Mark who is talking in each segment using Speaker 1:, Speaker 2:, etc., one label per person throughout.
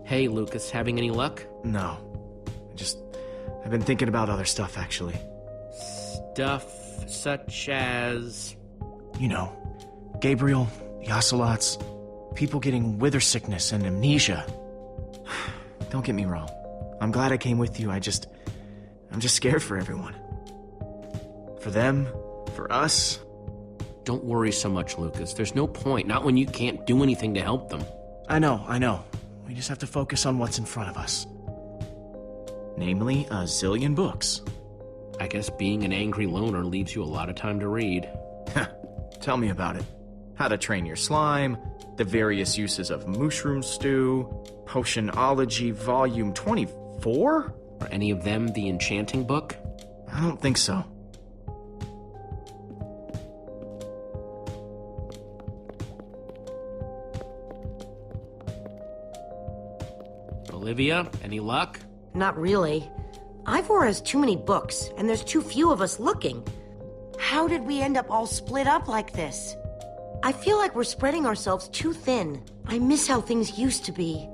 Speaker 1: Hey, Lucas, having any luck?
Speaker 2: No. I've been thinking about other stuff, actually.
Speaker 1: Stuff such as...
Speaker 2: You know, Gabriel, the ocelots, people getting wither sickness and amnesia. Don't get me wrong. I'm glad I came with you, I'm just scared for everyone. For them, for us.
Speaker 1: Don't worry so much, Lucas. There's no point, not when you can't do anything to help them.
Speaker 2: I know. We just have to focus on what's in front of us. Namely, a zillion books.
Speaker 1: I guess being an angry loner leaves you a lot of time to read.
Speaker 2: Tell me about it. How to train your slime, the various uses of mushroom stew, Potionology Volume 24?
Speaker 1: Are any of them the enchanting book?
Speaker 2: I don't think so.
Speaker 1: Olivia, any luck?
Speaker 3: Not really. Ivor has too many books, and there's too few of us looking. How did we end up all split up like this? I feel like we're spreading ourselves too thin. I miss how things used to be.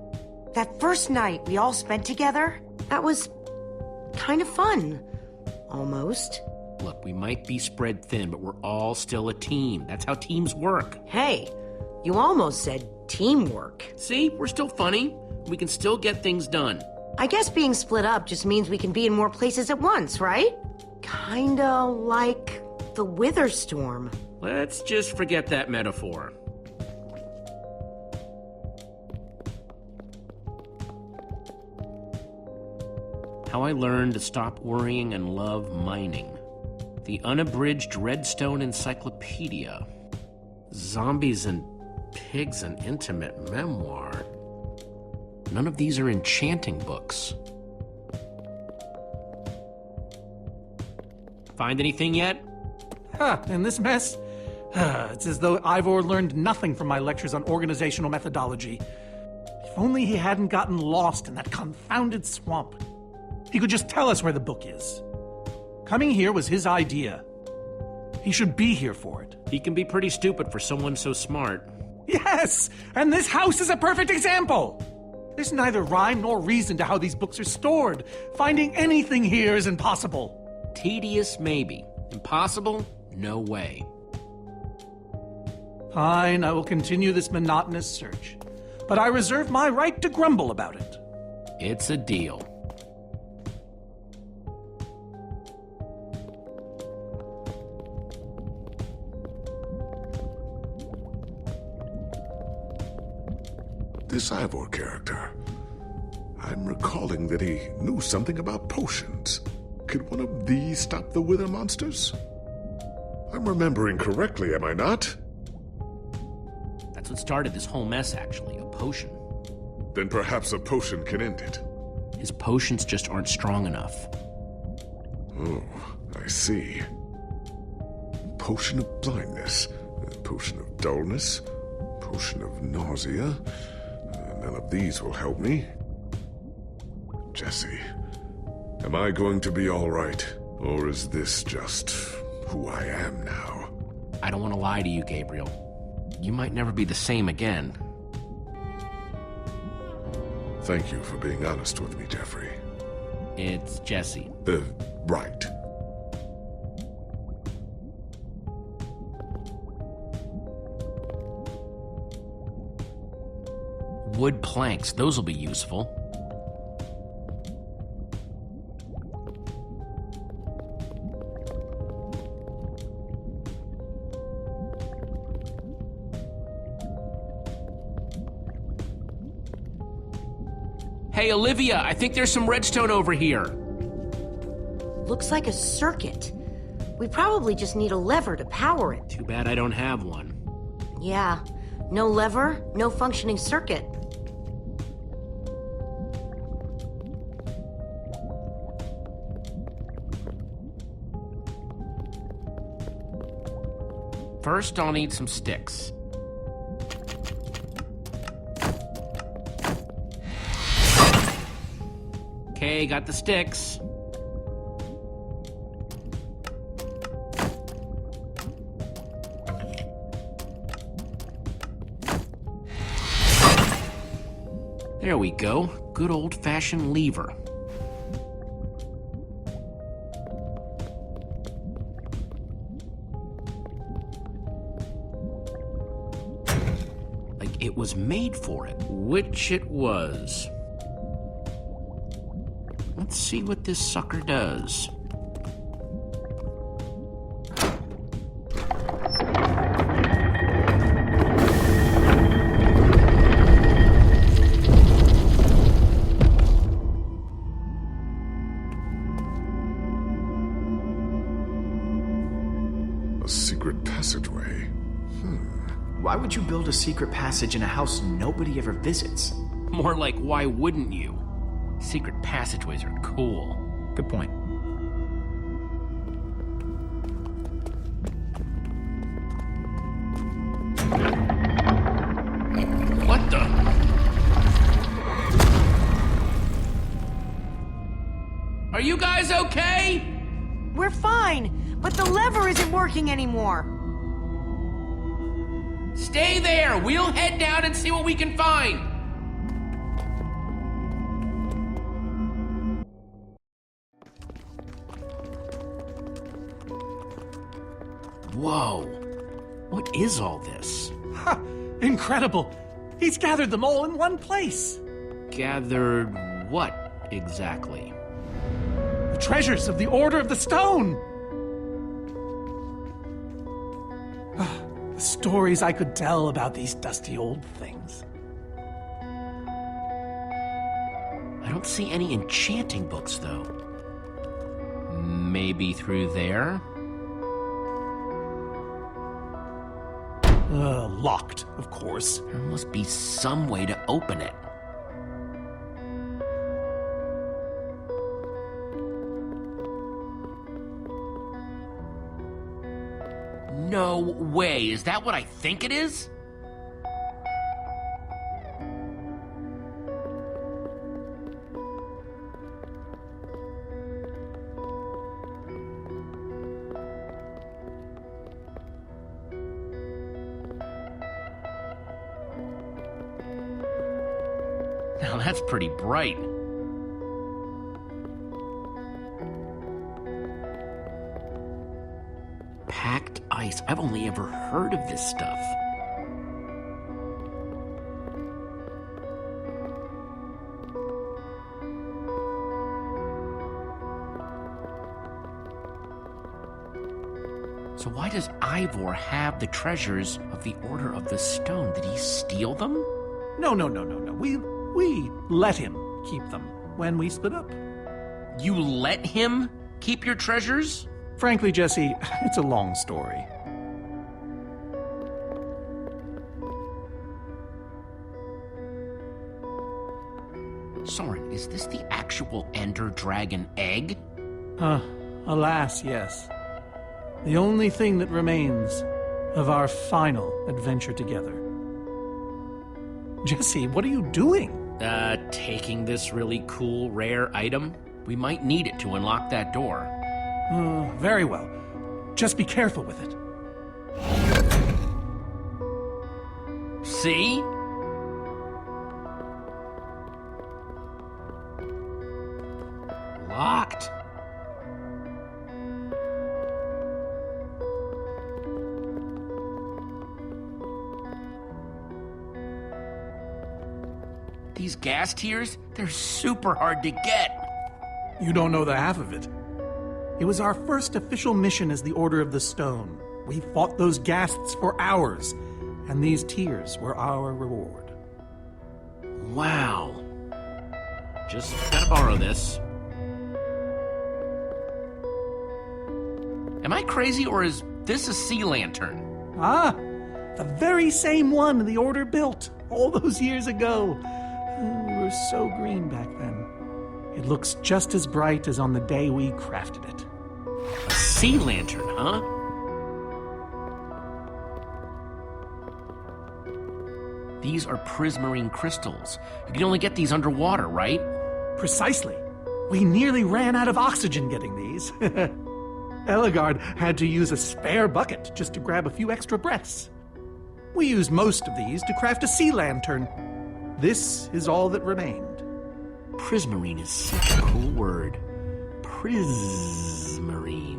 Speaker 3: That first night we all spent together, that was kind of fun. Almost.
Speaker 1: Look, we might be spread thin, but we're all still a team. That's how teams work.
Speaker 3: Hey, you almost said teamwork.
Speaker 1: See, we're still funny. We can still get things done.
Speaker 3: I guess being split up just means we can be in more places at once, right? Kinda like the Wither Storm.
Speaker 1: Let's just forget that metaphor. How I learned to stop worrying and love mining. The Unabridged Redstone Encyclopedia. Zombies and Pigs, an Intimate Memoir. None of these are enchanting books. Find anything yet?
Speaker 4: In this mess? It's as though Ivor learned nothing from my lectures on organizational methodology. If only he hadn't gotten lost in that confounded swamp. He could just tell us where the book is. Coming here was his idea. He should be here for it.
Speaker 1: He can be pretty stupid for someone so smart.
Speaker 4: Yes! And this house is a perfect example! There's neither rhyme nor reason to how these books are stored. Finding anything here is impossible.
Speaker 1: Tedious, maybe. Impossible? No way.
Speaker 4: Fine, I will continue this monotonous search. But I reserve my right to grumble about it.
Speaker 1: It's a deal.
Speaker 5: This Ivor character. I'm recalling that he knew something about potions. Could one of these stop the wither monsters? I'm remembering correctly, am I not?
Speaker 1: That's what started this whole mess, actually. A potion.
Speaker 5: Then perhaps a potion can end it.
Speaker 1: His potions just aren't strong enough.
Speaker 5: Oh, I see. Potion of blindness, potion of dullness, potion of nausea. None of these will help me. Jesse, am I going to be all right? Or is this just who I am now?
Speaker 1: I don't want to lie to you, Gabriel. You might never be the same again.
Speaker 5: Thank you for being honest with me, Jeffrey.
Speaker 1: It's Jesse.
Speaker 5: Right.
Speaker 1: Wood planks, those will be useful. Hey, Olivia, I think there's some redstone over here.
Speaker 3: Looks like a circuit. We probably just need a lever to power it.
Speaker 1: Too bad I don't have one.
Speaker 3: Yeah, no lever, no functioning circuit.
Speaker 1: First, I'll need some sticks. Okay, got the sticks. There we go. Good old-fashioned lever. Like it was made for it. Which it was. Let's see what this sucker does.
Speaker 5: A secret passageway.
Speaker 2: Why would you build a secret passage in a house nobody ever visits?
Speaker 1: More like, why wouldn't you? Secret passageways are cool.
Speaker 2: Good point.
Speaker 1: What the? Are you guys okay?
Speaker 3: We're fine, but the lever isn't working anymore.
Speaker 1: Stay there. We'll head down and see what we can find. Whoa. What is all this?
Speaker 4: Ha! Incredible! He's gathered them all in one place.
Speaker 1: Gathered what exactly?
Speaker 4: The treasures of the Order of the Stone. The stories I could tell about these dusty old things.
Speaker 1: I don't see any enchanting books, though. Maybe through there?
Speaker 4: Locked, of course.
Speaker 1: There must be some way to open it. No way. Is that what I think it is? Now that's pretty bright. Packed ice. I've only ever heard of this stuff. So why does Ivor have the treasures of the Order of the Stone? Did he steal them?
Speaker 4: No. We let him keep them when we split up.
Speaker 1: You let him keep your treasures?
Speaker 4: Frankly, Jesse, it's a long story.
Speaker 1: Soren, is this the actual Ender Dragon egg?
Speaker 4: Alas, yes. The only thing that remains of our final adventure together. Jesse, what are you doing?
Speaker 1: Taking this really cool, rare item. We might need it to unlock that door.
Speaker 4: Very well. Just be careful with it.
Speaker 1: See? Locked. These gas tiers, they're super hard to get.
Speaker 4: You don't know the half of it. It was our first official mission as the Order of the Stone. We fought those ghasts for hours, and these tears were our reward.
Speaker 1: Wow. Just gotta borrow this. Am I crazy, or is this a sea lantern?
Speaker 4: Ah, the very same one the Order built all those years ago. We were so green back then. It looks just as bright as on the day we crafted it.
Speaker 1: A sea lantern, huh? These are prismarine crystals. You can only get these underwater, right?
Speaker 4: Precisely. We nearly ran out of oxygen getting these. Eligard had to use a spare bucket just to grab a few extra breaths. We used most of these to craft a sea lantern. This is all that remained.
Speaker 1: Prismarine is such a cool word. Prismarine.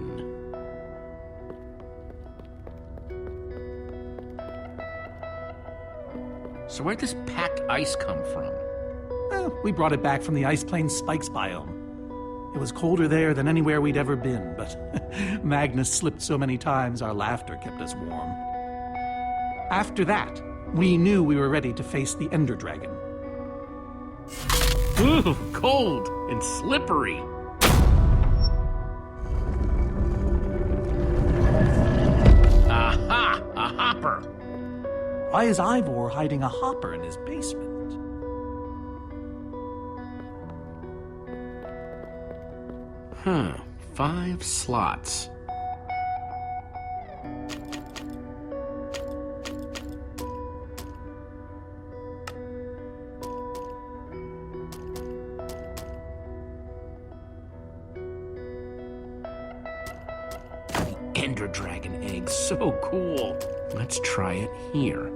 Speaker 1: So where'd this packed ice come from?
Speaker 4: We brought it back from the Ice Plains Spikes biome. It was colder there than anywhere we'd ever been, but Magnus slipped so many times our laughter kept us warm. After that, we knew we were ready to face the Ender Dragon.
Speaker 1: Ooh, cold and slippery. Aha! A hopper!
Speaker 4: Why is Ivor hiding a hopper in his basement?
Speaker 1: 5 slots. The Ender Dragon egg, so cool. Let's try it here.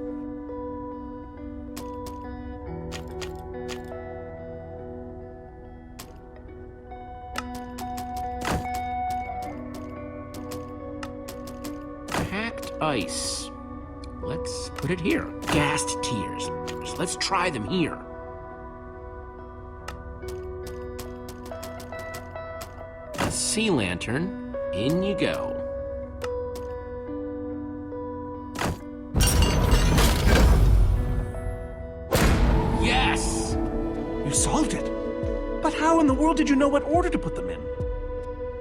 Speaker 1: Ice. Let's put it here. Gassed tears. Let's try them here. A sea lantern. In you go. Yes!
Speaker 4: You solved it. But how in the world did you know what order to put them in?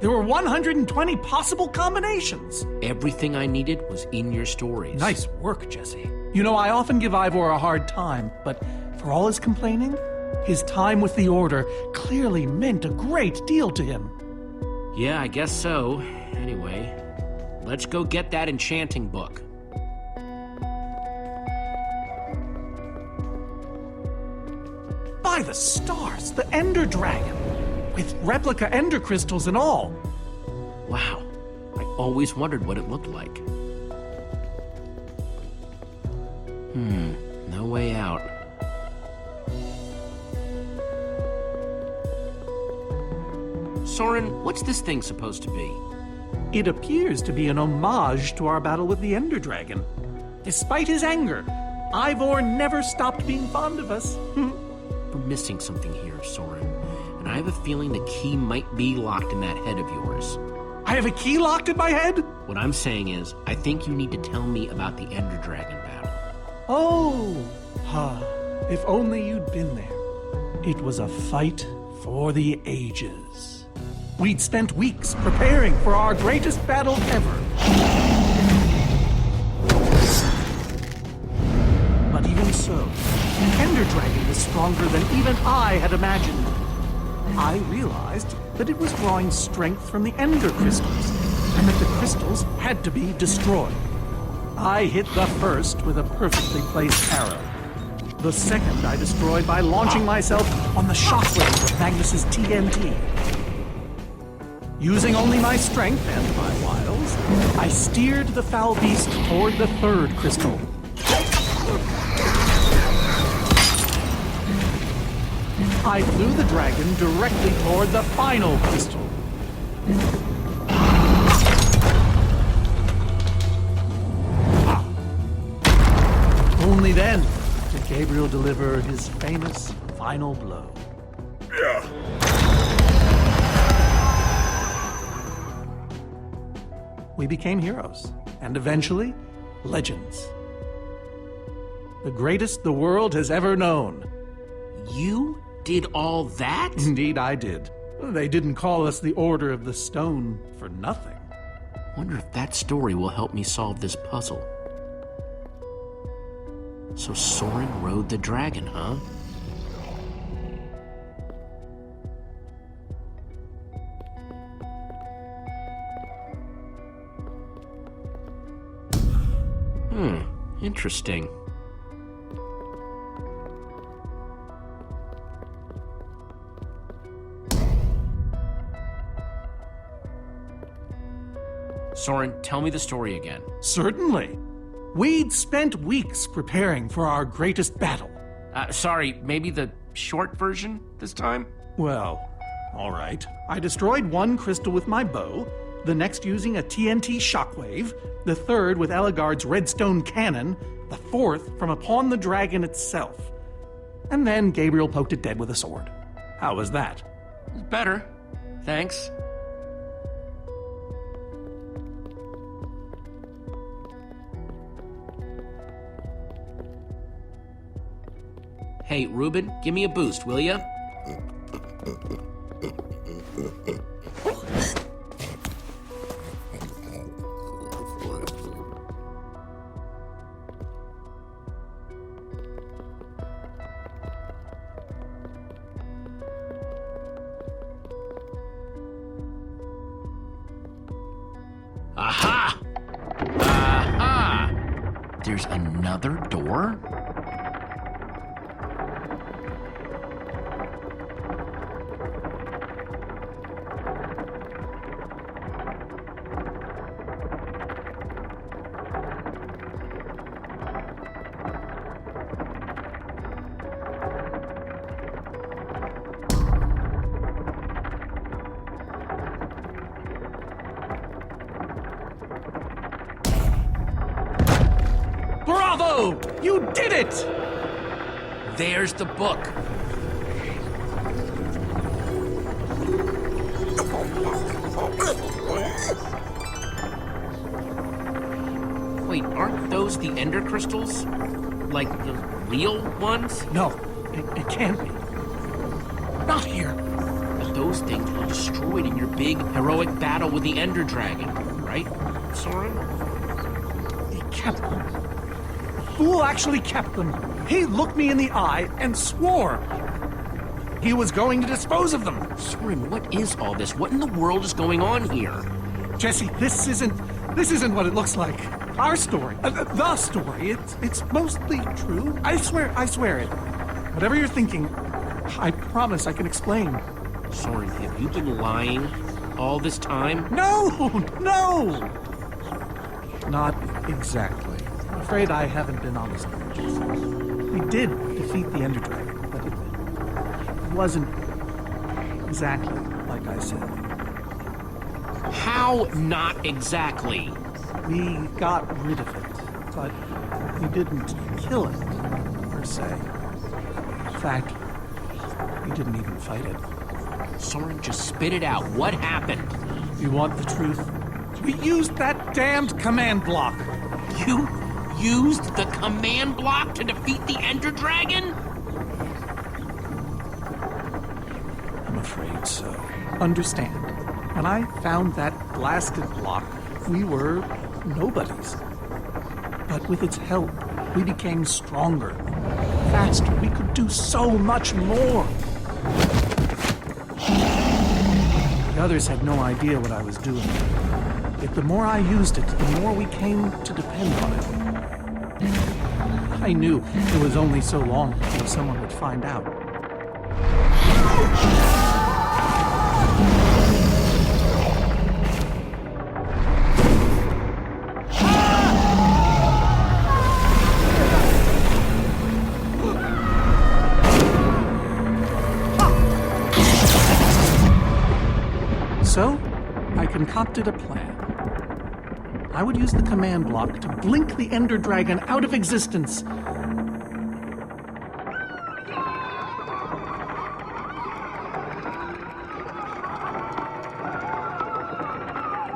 Speaker 4: There were 120 possible combinations.
Speaker 1: Everything I needed was in your stories.
Speaker 4: Nice work, Jesse. You know, I often give Ivor a hard time, but for all his complaining, his time with the Order clearly meant a great deal to him.
Speaker 1: Yeah, I guess so. Anyway, let's go get that enchanting book.
Speaker 4: By the stars, the Ender Dragon! With replica Ender crystals and all.
Speaker 1: Wow, I always wondered what it looked like. No way out. Soren, what's this thing supposed to be?
Speaker 4: It appears to be an homage to our battle with the Ender Dragon. Despite his anger, Ivor never stopped being fond of us.
Speaker 1: We're missing something here, Soren. And I have a feeling the key might be locked in that head of yours.
Speaker 4: I have a key locked in my head?
Speaker 1: What I'm saying is, I think you need to tell me about the Ender Dragon battle.
Speaker 4: Oh, if only you'd been there. It was a fight for the ages. We'd spent weeks preparing for our greatest battle ever. But even so, the Ender Dragon was stronger than even I had imagined. I realized that it was drawing strength from the Ender crystals, and that the crystals had to be destroyed. I hit the first with a perfectly placed arrow. The second I destroyed by launching myself on the shockwave of Magnus's TNT. Using only my strength and my wiles, I steered the foul beast toward the third crystal. I flew the dragon directly toward the final crystal. Only then did Gabriel deliver his famous final blow. We became heroes, and eventually, legends. The greatest the world has ever known.
Speaker 1: You did all that?
Speaker 4: Indeed, I did. They didn't call us the Order of the Stone for nothing.
Speaker 1: Wonder if that story will help me solve this puzzle. So Soren rode the dragon, huh? Interesting. Soren, tell me the story again.
Speaker 4: Certainly. We'd spent weeks preparing for our greatest battle,
Speaker 1: Sorry, maybe the short version this time?
Speaker 4: Well, all right. I destroyed one crystal with my bow, the next using a TNT shockwave, the third with Eligard's redstone cannon, the fourth from upon the dragon itself. And then Gabriel poked it dead with a sword. How was that?
Speaker 1: Better. Thanks. Hey, Ruben, give me a boost, will ya? Aha! Aha! There's another door?
Speaker 4: Bravo! You did it!
Speaker 1: There's the book. Wait, aren't those the ender crystals? Like the real ones?
Speaker 4: No, it can't be. Not here.
Speaker 1: But those things were destroyed in your big, heroic battle with the ender dragon, right, Soren?
Speaker 4: He kept them. The fool actually kept them. He looked me in the eye and swore he was going to dispose of them.
Speaker 1: Soren, what is all this? What in the world is going on here?
Speaker 4: Jesse, this isn't what it looks like. Our story, the story. It's mostly true. I swear it. Whatever you're thinking, I promise I can explain.
Speaker 1: Soren, have you been lying all this time?
Speaker 4: No! Not exactly. I'm afraid I haven't been honest with you, Jesse. We did defeat the Ender Dragon, but it wasn't exactly like I said.
Speaker 1: How not exactly?
Speaker 4: We got rid of it, but we didn't kill it, per se. In fact, we didn't even fight it.
Speaker 1: Soren, just spit it out. What happened?
Speaker 4: You want the truth? We used that damned command block.
Speaker 1: You used the command block to defeat the Ender Dragon?
Speaker 4: I'm afraid so. Understand, when I found that blasted block, we were nobodies. But with its help, we became stronger, faster. We could do so much more. The others had no idea what I was doing. Yet the more I used it, the more we came to depend on it. I knew it was only so long before someone would find out. So, I concocted a plan. I would use the command block to blink the Ender Dragon out of existence.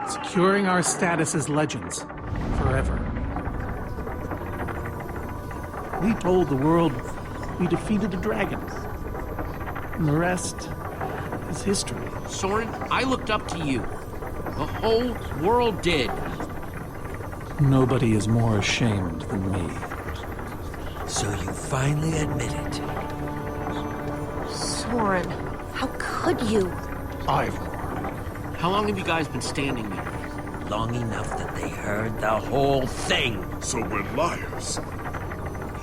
Speaker 4: Securing our status as legends forever. We told the world we defeated the dragon. And the rest is history.
Speaker 1: Soren, I looked up to you. The whole world did.
Speaker 4: Nobody is more ashamed than me.
Speaker 6: So you finally admit it.
Speaker 3: Soren, how could you?
Speaker 4: Ivor.
Speaker 1: How long have you guys been standing there?
Speaker 6: Long enough that they heard the whole thing.
Speaker 5: So we're liars.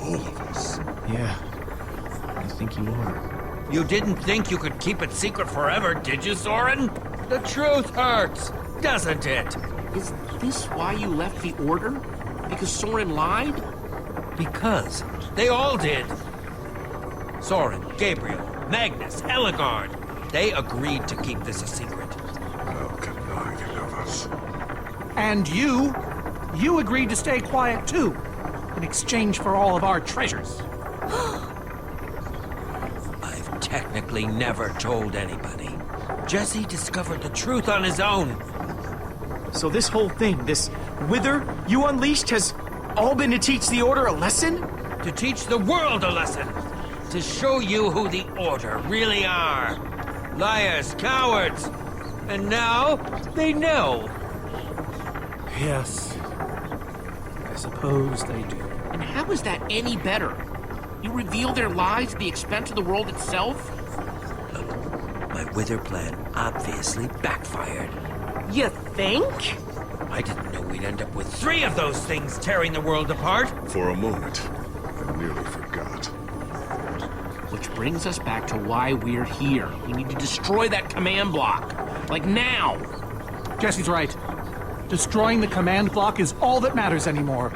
Speaker 5: All of us.
Speaker 2: Yeah, I think you are.
Speaker 6: You didn't think you could keep it secret forever, did you, Soren? The truth hurts, doesn't it?
Speaker 1: Is this why you left the Order? Because Soren lied?
Speaker 6: Because they all did. Soren, Gabriel, Magnus, Ellegard. They agreed to keep this a secret.
Speaker 5: How conniving of us.
Speaker 4: And you agreed to stay quiet too, in exchange for all of our treasures.
Speaker 6: I've technically never told anybody. Jesse discovered the truth on his own.
Speaker 2: So this whole thing, this wither you unleashed, has all been to teach the Order a lesson?
Speaker 6: To teach the world a lesson. To show you who the Order really are. Liars, cowards. And now, they know.
Speaker 4: Yes. I suppose they do.
Speaker 1: And how is that any better? You reveal their lies at the expense of the world itself?
Speaker 6: My wither plan obviously backfired.
Speaker 3: You think?
Speaker 6: I didn't know we'd end up with 3 of those things tearing the world apart.
Speaker 5: For a moment, I nearly forgot.
Speaker 1: Which brings us back to why we're here. We need to destroy that command block. Like now.
Speaker 4: Jesse's right. Destroying the command block is all that matters anymore.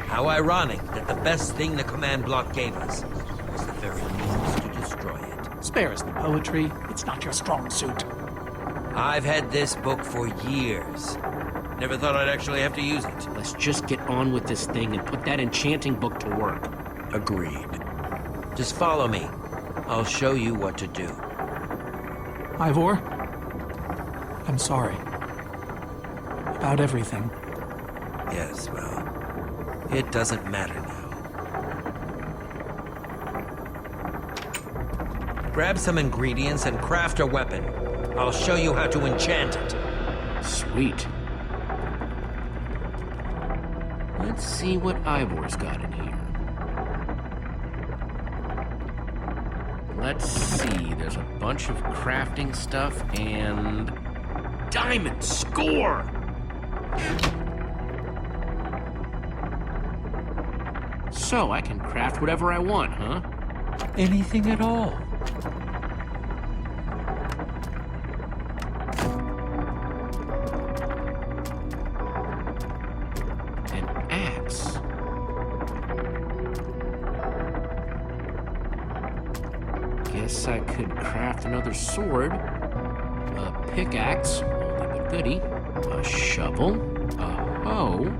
Speaker 6: How ironic that the best thing the command block gave us was the very means to destroy it.
Speaker 4: Spare us the poetry. It's not your strong suit.
Speaker 6: I've had this book for years. Never thought I'd actually have to use it.
Speaker 1: Let's just get on with this thing and put that enchanting book to work.
Speaker 6: Agreed. Just follow me. I'll show you what to do.
Speaker 4: Ivor, I'm sorry. About everything.
Speaker 6: Yes, well, it doesn't matter now. Grab some ingredients and craft a weapon. I'll show you how to enchant it.
Speaker 1: Sweet. Let's see what Ivor's got in here. Let's see, there's a bunch of crafting stuff and... Diamond score! So I can craft whatever I want, huh?
Speaker 6: Anything at all.
Speaker 1: An axe. Guess I could craft another sword. A pickaxe, oldie but goodie. A shovel. A hoe.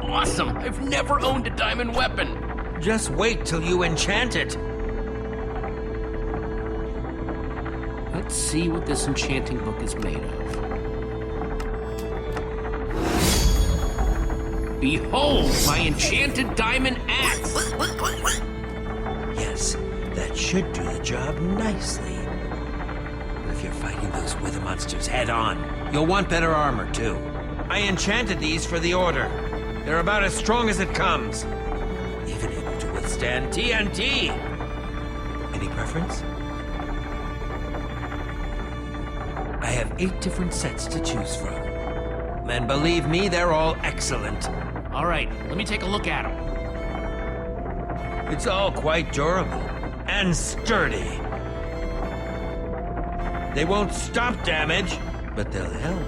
Speaker 1: Awesome! I've never owned a diamond weapon!
Speaker 6: Just wait till you enchant it.
Speaker 1: Let's see what this enchanting book is made of. Behold, my enchanted diamond axe!
Speaker 6: Yes, that should do the job nicely. But if you're fighting those wither monsters head on, you'll want better armor, too. I enchanted these for the Order. They're about as strong as it comes. Even able to withstand TNT. Any preference? I have 8 different sets to choose from. And believe me, they're all excellent.
Speaker 1: All right, let me take a look at them.
Speaker 6: It's all quite durable and sturdy. They won't stop damage, but they'll help.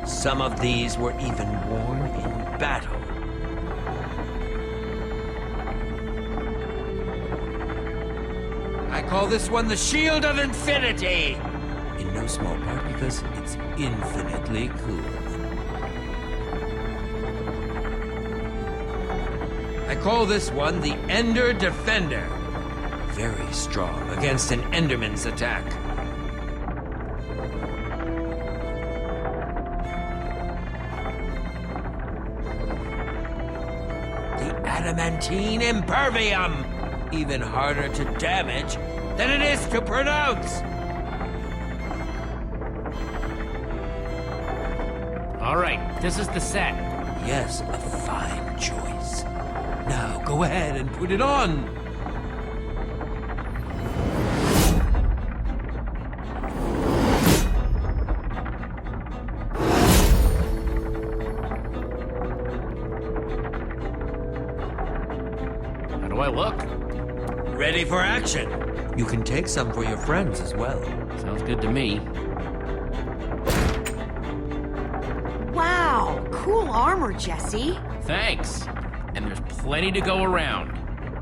Speaker 6: Some of these were even worn in battle. I call this one the Shield of Infinity! In no small part because it's infinitely cool. I call this one the Ender Defender. Very strong against an Enderman's attack. Adamantine Impervium! Even harder to damage than it is to pronounce!
Speaker 1: All right, this is the set.
Speaker 6: Yes, a fine choice. Now go ahead and put it on.
Speaker 1: How do I look?
Speaker 6: Ready for action. You can take some for your friends as well.
Speaker 1: Sounds good to me.
Speaker 3: Wow, cool armor, Jesse.
Speaker 1: Thanks. And there's plenty to go around.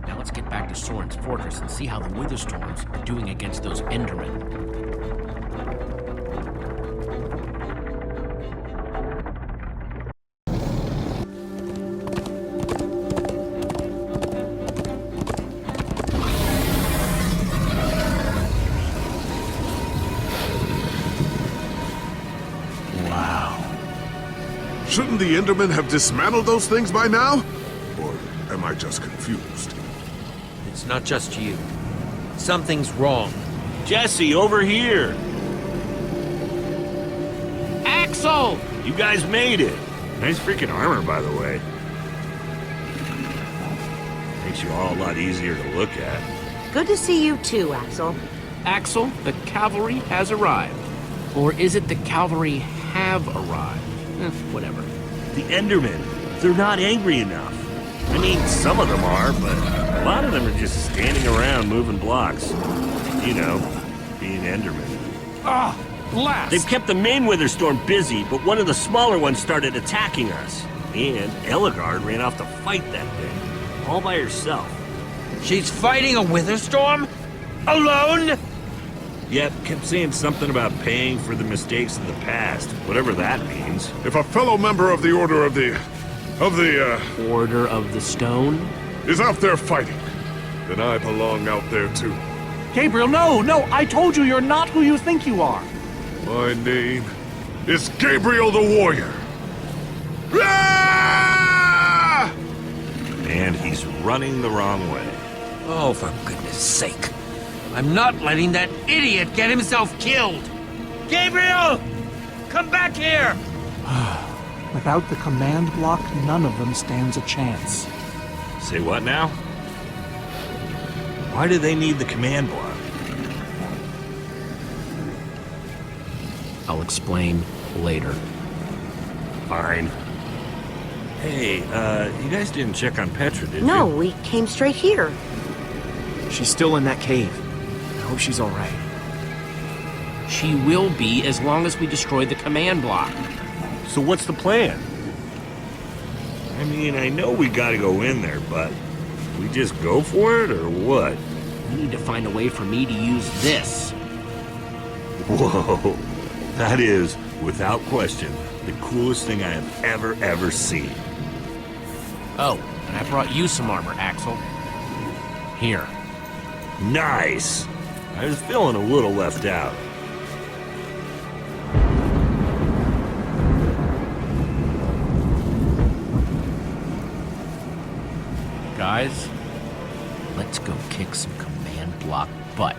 Speaker 1: Now let's get back to Soren's fortress and see how the Witherstorms are doing against those Endermen.
Speaker 5: Shouldn't the Endermen have dismantled those things by now? Or am I just confused?
Speaker 6: It's not just you. Something's wrong.
Speaker 7: Jesse, over here!
Speaker 1: Axel!
Speaker 7: You guys made it! Nice freaking armor, by the way. Makes you all a lot easier to look at.
Speaker 3: Good to see you too, Axel.
Speaker 1: Axel, the cavalry has arrived. Or is it the cavalry have arrived? Whatever.
Speaker 7: The Endermen, they're not angry enough. I mean, some of them are, but a lot of them are just standing around moving blocks. You know, being Endermen.
Speaker 4: Blast!
Speaker 7: They've kept the main Witherstorm busy, but one of the smaller ones started attacking us. And Eligard ran off to fight that thing, all by herself.
Speaker 6: She's fighting a Witherstorm? Alone?
Speaker 7: Yep, kept saying something about paying for the mistakes of the past, whatever that means.
Speaker 5: If a fellow member of the Order of the
Speaker 1: Order of the Stone?
Speaker 5: is out there fighting, then I belong out there too.
Speaker 4: Gabriel, no! I told you you're not who you think you are.
Speaker 5: My name is Gabriel the Warrior. Ah!
Speaker 7: And he's running the wrong way.
Speaker 6: Oh, for goodness sake. I'm not letting that idiot get himself killed! Gabriel! Come back here!
Speaker 4: Without the command block, none of them stands a chance.
Speaker 7: Say what now? Why do they need the command block?
Speaker 1: I'll explain later.
Speaker 7: Fine. Hey, you guys didn't check on Petra, did you?
Speaker 3: No, we came straight here.
Speaker 2: She's still in that cave. I hope she's all right.
Speaker 1: She will be as long as we destroy the command block.
Speaker 7: So what's the plan? I mean, I know we gotta go in there, but we just go for it, or what?
Speaker 1: We need to find a way for me to use this.
Speaker 7: Whoa. That is, without question, the coolest thing I have ever seen.
Speaker 1: Oh, and I brought you some armor, Axel. Here.
Speaker 7: Nice! I was feeling a little left out.
Speaker 1: Guys, let's go kick some command block butt.